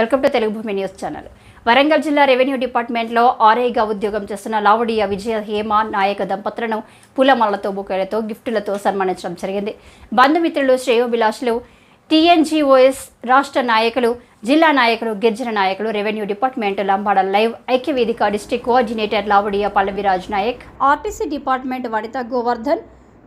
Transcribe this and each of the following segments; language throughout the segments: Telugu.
వెల్కమ్ టు తెలుగు భూమి న్యూస్ ఛానల్. వరంగల్ జిల్లా రెవెన్యూ డిపార్ట్మెంట్లో ఆర్ఐగా ఉద్యోగం చేస్తున్న లావడియా విజయ హేమ నాయక దంపతులను పూలమాలతో బొకేలతో గిఫ్టులతో సన్మానించడం జరిగింది. బంధుమిత్రులు, శ్రేయోభిలాషులు, టీఎన్జీఓఎస్ రాష్ట్ర నాయకులు, జిల్లా నాయకులు, గిరిజన నాయకులు, రెవెన్యూ డిపార్ట్మెంట్ లంబాడ లైవ్ ఐక్యవేదిక district coordinator Lavadiya Pallaviraj Naik, RTC department Vanitha Govardhan,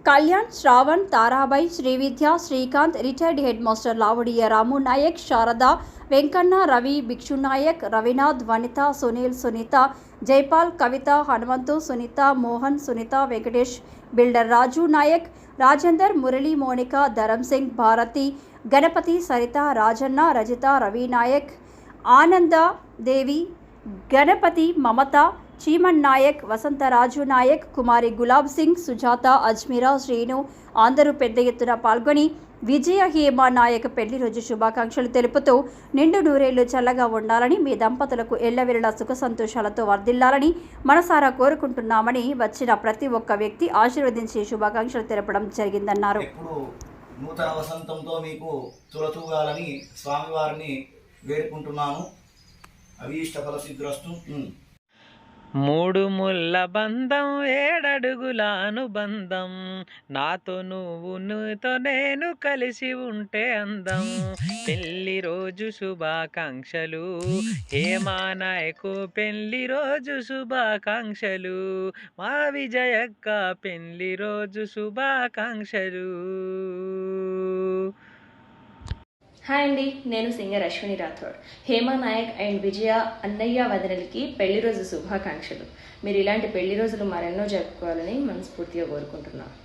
Kalyan, Shravan, Tarabai, Srividya, Srikanth, retired head master Lavadiya Ramu Naik, Sharada, Venkanna, Ravi, Bhikshu Naik, Ravinath, Vanitha, Sunil, Sunitha, Jaipal, Kavitha, Hanumanthu, Sunitha, Mohan, Sunitha, Venkatesh, builder Raju Naik, Rajender, Murali, Monika, Dharam Singh, Bharathi, Ganapathi, Saritha, Rajanna, Rajitha, Ravi Naik, Ananda Devi, Ganapati, మమత, చీమన్ నాయక్, వసంతరాజు నాయక్, కుమారి గులాబ్ సింగ్, సుజాత, అజ్మీరా, శ్రీను అందరూ పెద్ద ఎత్తున పాల్గొని విజయ హేమ నాయక్ పెళ్లి రోజు శుభాకాంక్షలు తెలుపుతూ నిండు నూరేళ్లు చల్లగా ఉండాలని, మీ దంపతులకు ఎల్లవెల్లలా సుఖ సంతోషాలతో వర్ధిల్లాలని మనసారా కోరుకుంటున్నామని వచ్చిన ప్రతి ఒక్క వ్యక్తి ఆశీర్వదించి శుభాకాంక్షలు తెలపడం జరిగిందన్నారు. నూతన వసంతంతో మీకు తులతూగాలని స్వామివారిని వేడుకుంటున్నాను. అభీష్ట ఫలసిద్ధిరస్తు. మూడు ముళ్ళ బంధం, ఏడడుగుల అనుబంధం, నాతో నువ్వు నీతో నేను కలిసి ఉంటే అందం. పెళ్లి రోజు శుభాకాంక్షలు హేమా నాయకు, పెళ్లి రోజు శుభాకాంక్షలు మా విజయక్క, పెళ్లి రోజు శుభాకాంక్షలు. హాయ్ అండి, నేను సింగర్ అశ్విని రాథోడ్. హేమా నాయక్ అండ్ విజయ అన్నయ్య వదినలకి పెళ్లి రోజు శుభాకాంక్షలు. మీరు ఇలాంటి పెళ్లి రోజులు మరెన్నో జరుపుకోవాలని మనస్ఫూర్తిగా కోరుకుంటున్నాను.